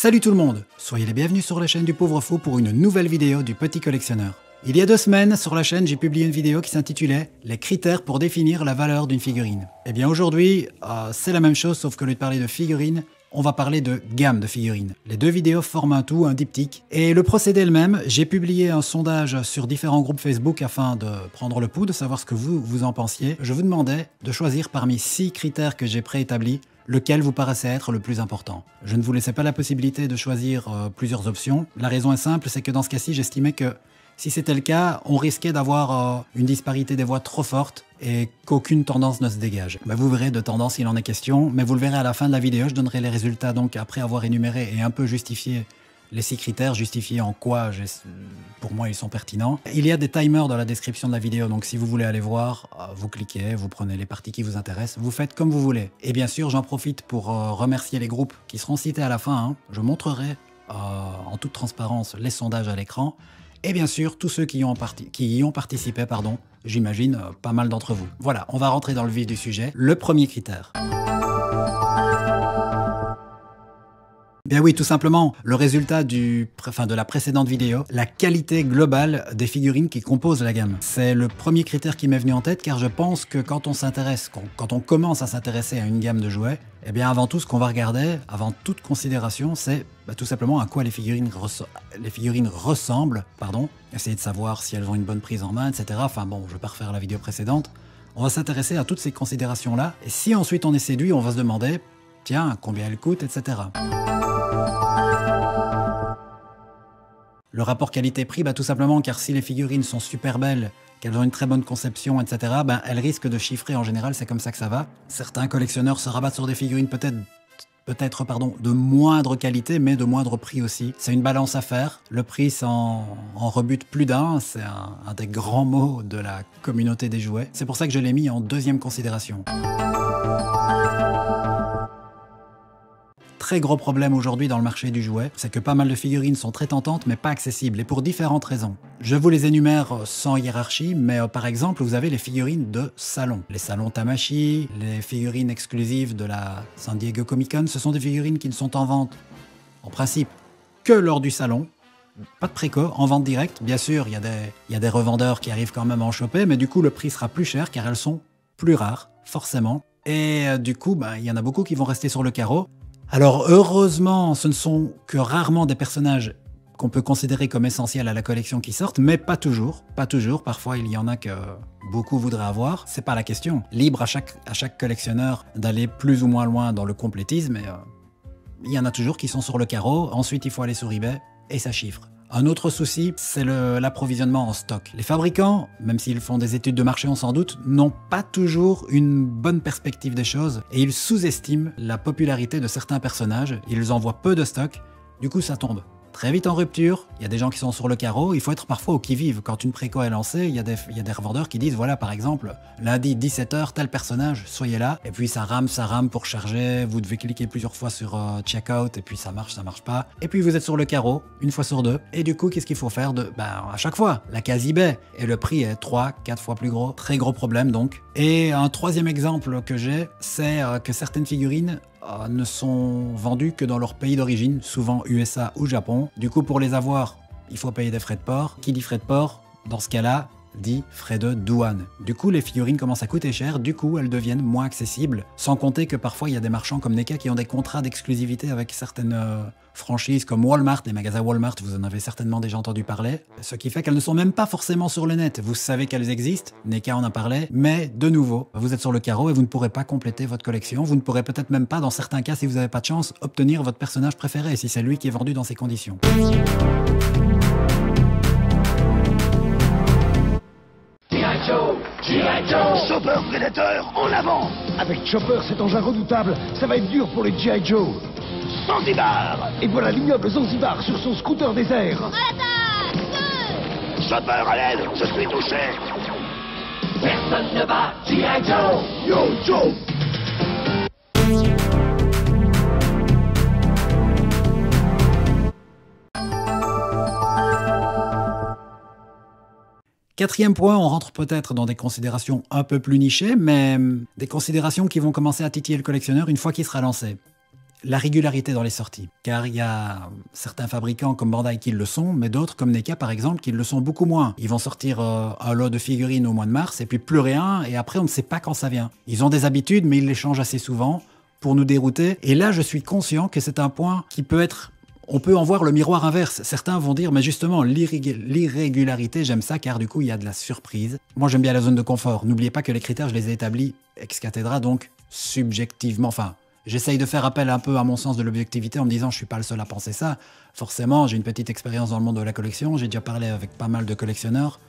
Salut tout le monde, soyez les bienvenus sur la chaîne du Pauvre Fou pour une nouvelle vidéo du Petit Collectionneur. Il y a 2 semaines, sur la chaîne, j'ai publié une vidéo qui s'intitulait « Les critères pour définir la valeur d'une figurine ». Et bien aujourd'hui, c'est la même chose, sauf qu'au lieu de parler de figurines, on va parler de gamme de figurines. Les 2 vidéos forment un tout, un diptyque. Et le procédé est le même, j'ai publié un sondage sur différents groupes Facebook afin de prendre le pouls, de savoir ce que vous en pensiez. Je vous demandais de choisir parmi 6 critères que j'ai préétablis, lequel vous paraissait être le plus important. Je ne vous laissais pas la possibilité de choisir plusieurs options. La raison est simple, c'est que dans ce cas-ci, j'estimais que si c'était le cas, on risquait d'avoir une disparité des voix trop forte et qu'aucune tendance ne se dégage. Vous verrez, de tendance il en est question, mais vous le verrez à la fin de la vidéo, je donnerai les résultats donc après avoir énuméré et un peu justifié les 6 critères, justifier en quoi, pour moi, ils sont pertinents. Il y a des timers dans la description de la vidéo, donc si vous voulez aller voir, vous cliquez, vous prenez les parties qui vous intéressent, vous faites comme vous voulez. Et bien sûr, j'en profite pour remercier les groupes qui seront cités à la fin. Je montrerai en toute transparence les sondages à l'écran. Et bien sûr, tous ceux qui y ont participé, j'imagine pas mal d'entre vous. Voilà, on va rentrer dans le vif du sujet. Le premier critère. Bien oui, tout simplement, le résultat de la précédente vidéo, la qualité globale des figurines qui composent la gamme. C'est le premier critère qui m'est venu en tête, car je pense que quand on commence à s'intéresser à une gamme de jouets, eh bien avant tout, ce qu'on va regarder, avant toute considération, c'est tout simplement à quoi les figurines ressemblent, essayer de savoir si elles ont une bonne prise en main, etc. Enfin bon, je vais pas refaire la vidéo précédente. On va s'intéresser à toutes ces considérations-là, et si ensuite on est séduit, on va se demander, tiens, combien elles coûtent, etc. Le rapport qualité-prix, tout simplement car si les figurines sont super belles, qu'elles ont une très bonne conception, etc., elles risquent de chiffrer en général, c'est comme ça que ça va. Certains collectionneurs se rabattent sur des figurines peut-être de moindre qualité, mais de moindre prix aussi. C'est une balance à faire. Le prix en rebute plus d'un, c'est un des grands mots de la communauté des jouets. C'est pour ça que je l'ai mis en 2e considération. Très gros problème aujourd'hui dans le marché du jouet, c'est que pas mal de figurines sont très tentantes mais pas accessibles, et pour différentes raisons. Je vous les énumère sans hiérarchie, mais par exemple, vous avez les figurines de salon. Les salons Tamashii, les figurines exclusives de la San Diego Comic Con, ce sont des figurines qui ne sont en vente, en principe, que lors du salon. Pas de préco, en vente directe. Bien sûr, il y a des revendeurs qui arrivent quand même à en choper, mais du coup, le prix sera plus cher car elles sont plus rares, forcément. Et du coup, il y en a beaucoup qui vont rester sur le carreau. Alors heureusement, ce ne sont que rarement des personnages qu'on peut considérer comme essentiels à la collection qui sortent, mais pas toujours, parfois il y en a que beaucoup voudraient avoir, c'est pas la question. Libre à chaque collectionneur d'aller plus ou moins loin dans le complétisme, mais il y en a toujours qui sont sur le carreau, ensuite il faut aller sur eBay, et ça chiffre. Un autre souci, c'est l'approvisionnement en stock. Les fabricants, même s'ils font des études de marché, on s'en doute, n'ont pas toujours une bonne perspective des choses et ils sous-estiment la popularité de certains personnages. Ils envoient peu de stock, du coup ça tombe très vite en rupture. Il y a des gens qui sont sur le carreau, il faut être parfois au qui-vive. Quand une préco est lancée, il y a des revendeurs qui disent, voilà par exemple, lundi 17h, tel personnage, soyez là. Et puis ça rame pour charger, vous devez cliquer plusieurs fois sur checkout, et puis ça marche pas. Et puis vous êtes sur le carreau, une fois sur 2. Et du coup, qu'est-ce qu'il faut faire à chaque fois, la case eBay. Et le prix est 3-4 fois plus gros. Très gros problème donc. Et un 3e exemple que j'ai, c'est que certaines figurines ne sont vendus que dans leur pays d'origine, souvent USA ou Japon. Du coup, pour les avoir, il faut payer des frais de port. Qui dit frais de port, dans ce cas-là, dit frais de douane. Du coup, les figurines commencent à coûter cher, du coup, elles deviennent moins accessibles. Sans compter que parfois, il y a des marchands comme NECA qui ont des contrats d'exclusivité avec certaines franchises comme Walmart, les magasins Walmart, vous en avez certainement déjà entendu parler. Ce qui fait qu'elles ne sont même pas forcément sur le net. Vous savez qu'elles existent, NECA en a parlé, mais de nouveau, vous êtes sur le carreau et vous ne pourrez pas compléter votre collection. Vous ne pourrez peut-être même pas, dans certains cas, si vous n'avez pas de chance, obtenir votre personnage préféré, si c'est lui qui est vendu dans ces conditions. G.I. Joe! Chopper Predator, en avant! Avec Chopper, cet engin redoutable, ça va être dur pour les G.I. Joe. Zanzibar! Et voilà l'ignoble Zanzibar sur son scooter désert. Chopper à l'aide, je suis touché! Personne ne bat G.I. Joe! Yo, Joe! Quatrième point, on rentre peut-être dans des considérations un peu plus nichées, mais des considérations qui vont commencer à titiller le collectionneur une fois qu'il sera lancé. la régularité dans les sorties. Car il y a certains fabricants comme Bandai qui le sont, mais d'autres comme NECA par exemple qui le sont beaucoup moins. Ils vont sortir un lot de figurines au mois de mars et puis plus rien, et après on ne sait pas quand ça vient. Ils ont des habitudes mais ils les changent assez souvent pour nous dérouter. Et là je suis conscient que c'est un point qui peut être... On peut en voir le miroir inverse. Certains vont dire, mais justement, l'irrégularité, j'aime ça car du coup, il y a de la surprise. Moi, j'aime bien la zone de confort. N'oubliez pas que les critères, je les ai établis ex cathedra, donc subjectivement. Enfin, j'essaye de faire appel un peu à mon sens de l'objectivité en me disant, je suis pas le seul à penser ça. Forcément, j'ai une petite expérience dans le monde de la collection. J'ai déjà parlé avec pas mal de collectionneurs.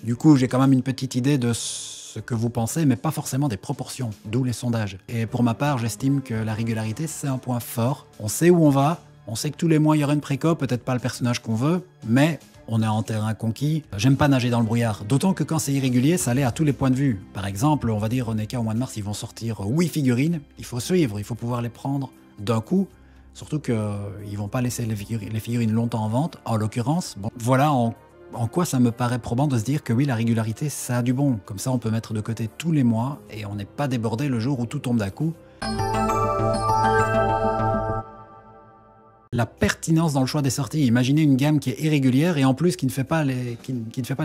Du coup, j'ai quand même une petite idée de ce que vous pensez, mais pas forcément des proportions, d'où les sondages. Et pour ma part, j'estime que la régularité, c'est un point fort. On sait où on va. On sait que tous les mois, il y aura une préco, peut-être pas le personnage qu'on veut, mais on est en terrain conquis. J'aime pas nager dans le brouillard, d'autant que quand c'est irrégulier, ça l'est à tous les points de vue. Par exemple, on va dire au NECA au mois de mars, ils vont sortir 8 figurines, il faut suivre, il faut pouvoir les prendre d'un coup, surtout qu'ils vont pas laisser les figurines longtemps en vente, en l'occurrence. Bon, voilà en quoi ça me paraît probant de se dire que oui, la régularité, ça a du bon. Comme ça, on peut mettre de côté tous les mois, et on n'est pas débordé le jour où tout tombe d'un coup. La pertinence dans le choix des sorties. Imaginez une gamme qui est irrégulière et en plus qui ne fait pas les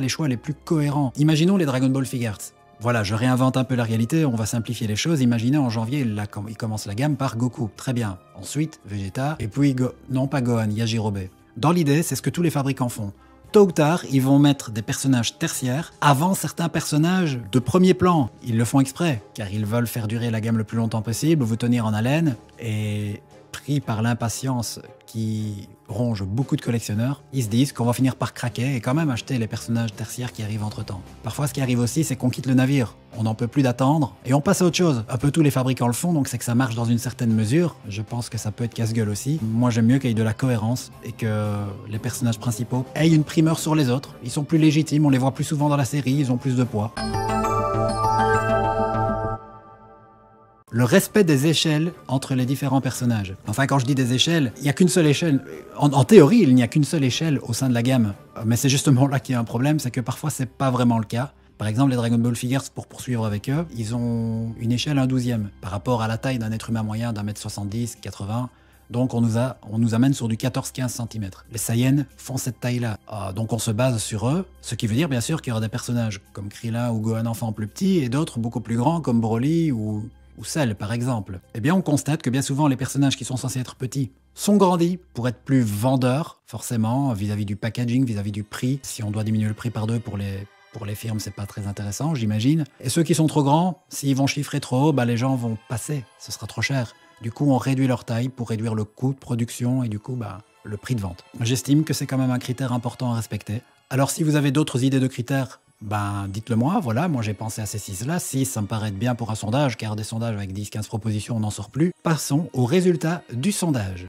choix les plus cohérents. Imaginons les Dragon Ball Figures. Voilà, je réinvente un peu la réalité, on va simplifier les choses. Imaginez en janvier, il commence la gamme par Goku. Très bien. Ensuite, Vegeta, et puis non pas Gohan, Yajirobe. Dans l'idée, c'est ce que tous les fabricants font. Tôt ou tard, ils vont mettre des personnages tertiaires avant certains personnages de premier plan. Ils le font exprès, car ils veulent faire durer la gamme le plus longtemps possible, vous tenir en haleine, et pris par l'impatience qui ronge beaucoup de collectionneurs, ils se disent qu'on va finir par craquer et quand même acheter les personnages tertiaires qui arrivent entre-temps. Parfois, ce qui arrive aussi, c'est qu'on quitte le navire, on n'en peut plus d'attendre et on passe à autre chose. Un peu tous les fabricants le font, donc c'est que ça marche dans une certaine mesure. Je pense que ça peut être casse-gueule aussi. Moi, j'aime mieux qu'il y ait de la cohérence et que les personnages principaux aient une primeur sur les autres. Ils sont plus légitimes, on les voit plus souvent dans la série, ils ont plus de poids. Le respect des échelles entre les différents personnages. Enfin, quand je dis des échelles, il n'y a qu'une seule échelle. En théorie, il n'y a qu'une seule échelle au sein de la gamme. Mais c'est justement là qu'il y a un problème, c'est que parfois, c'est pas vraiment le cas. Par exemple, les Dragon Ball Figures, pour poursuivre avec eux, ils ont une échelle 1/12e par rapport à la taille d'un être humain moyen d'1m70, 80. Donc on nous amène sur du 14-15 cm. Les Saiyans font cette taille-là. Donc on se base sur eux, ce qui veut dire bien sûr qu'il y aura des personnages comme Krillin ou Gohan enfant plus petits et d'autres beaucoup plus grands comme Broly ou Cell par exemple. Eh bien on constate que bien souvent les personnages qui sont censés être petits sont grandis pour être plus vendeurs, forcément, vis-à-vis du packaging, vis-à-vis du prix. Si on doit diminuer le prix par 2 pour les firmes, c'est pas très intéressant, j'imagine. Et ceux qui sont trop grands, s'ils vont chiffrer trop haut, les gens vont passer, ce sera trop cher. Du coup, on réduit leur taille pour réduire le coût de production et du coup, le prix de vente. J'estime que c'est quand même un critère important à respecter. Alors si vous avez d'autres idées de critères, dites-le moi, voilà, moi j'ai pensé à ces 6-là. 6, ça me paraît bien pour un sondage, car des sondages avec 10-15 propositions, on n'en sort plus. Passons au résultat du sondage.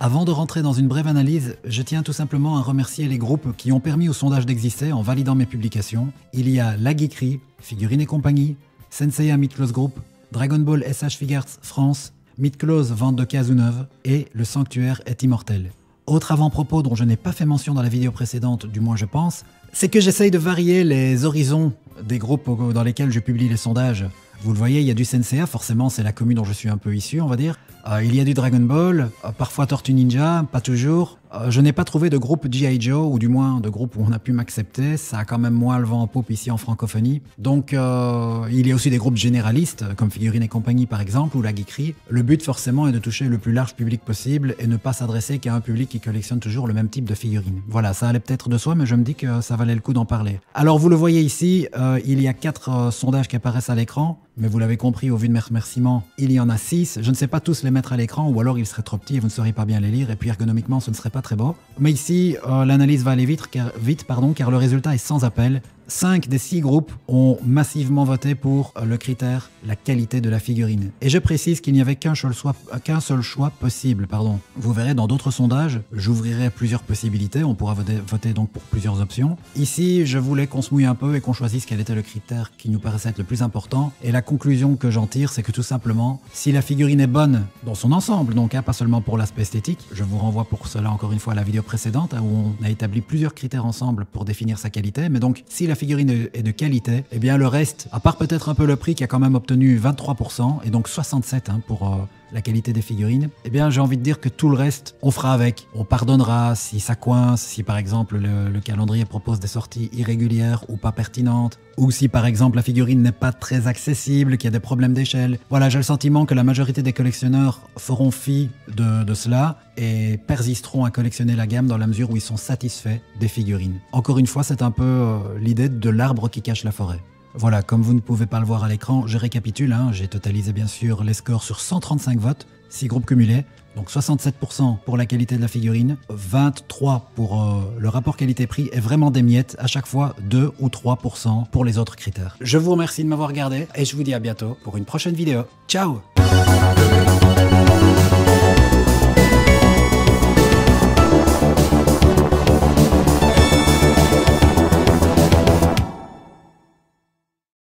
Avant de rentrer dans une brève analyse, je tiens tout simplement à remercier les groupes qui ont permis au sondage d'exister en validant mes publications. Il y a La Geekerie, Figurines et compagnie, Senseiya Mythclose Group, Dragon Ball SH Figures France, Mythclose Vente de Cases neuves et Le Sanctuaire est immortel. Autre avant-propos dont je n'ai pas fait mention dans la vidéo précédente, du moins je pense, c'est que j'essaye de varier les horizons des groupes dans lesquels je publie les sondages. Vous le voyez, il y a du Senseiya, forcément c'est la commune dont je suis un peu issu, on va dire. Il y a du Dragon Ball, parfois Tortue Ninja, pas toujours. Je n'ai pas trouvé de groupe G.I. Joe, ou du moins de groupe où on a pu m'accepter. Ça a quand même moins le vent en poupe ici en francophonie. Donc il y a aussi des groupes généralistes, comme Figurines et compagnie par exemple, ou La Geekerie. Le but forcément est de toucher le plus large public possible et ne pas s'adresser qu'à un public qui collectionne toujours le même type de figurines. Voilà, ça allait peut-être de soi, mais je me dis que ça valait le coup d'en parler. Alors vous le voyez ici, il y a 4 sondages qui apparaissent à l'écran, mais vous l'avez compris au vu de mes remerciements, il y en a 6. Je ne sais pas tous les mettre à l'écran, ou alors ils seraient trop petits et vous ne sauriez pas bien les lire, et puis ergonomiquement ce ne serait pas très beau. Mais ici, l'analyse va aller vite, car le résultat est sans appel. 5 des 6 groupes ont massivement voté pour le critère la qualité de la figurine. Et je précise qu'il n'y avait qu'un seul choix possible. Vous verrez dans d'autres sondages, j'ouvrirai plusieurs possibilités, on pourra voter donc pour plusieurs options. Ici, je voulais qu'on se mouille un peu et qu'on choisisse quel était le critère qui nous paraissait être le plus important. Et la conclusion que j'en tire, c'est que tout simplement, si la figurine est bonne dans son ensemble, donc pas seulement pour l'aspect esthétique, je vous renvoie pour cela encore une fois à la vidéo précédente, où on a établi plusieurs critères ensemble pour définir sa qualité, mais donc si la la figurine est de qualité, eh bien le reste, à part peut-être un peu le prix qui a quand même obtenu 23%, et donc 67% pour la qualité des figurines, eh bien j'ai envie de dire que tout le reste, on fera avec. On pardonnera si ça coince, si par exemple le calendrier propose des sorties irrégulières ou pas pertinentes, ou si par exemple la figurine n'est pas très accessible, qu'il y a des problèmes d'échelle. Voilà, j'ai le sentiment que la majorité des collectionneurs feront fi de cela et persisteront à collectionner la gamme dans la mesure où ils sont satisfaits des figurines. Encore une fois, c'est un peu l'idée de l'arbre qui cache la forêt. Voilà, comme vous ne pouvez pas le voir à l'écran, je récapitule, j'ai totalisé bien sûr les scores sur 135 votes, 6 groupes cumulés, donc 67% pour la qualité de la figurine, 23% pour le rapport qualité-prix et vraiment des miettes, à chaque fois 2 ou 3% pour les autres critères. Je vous remercie de m'avoir regardé et je vous dis à bientôt pour une prochaine vidéo. Ciao!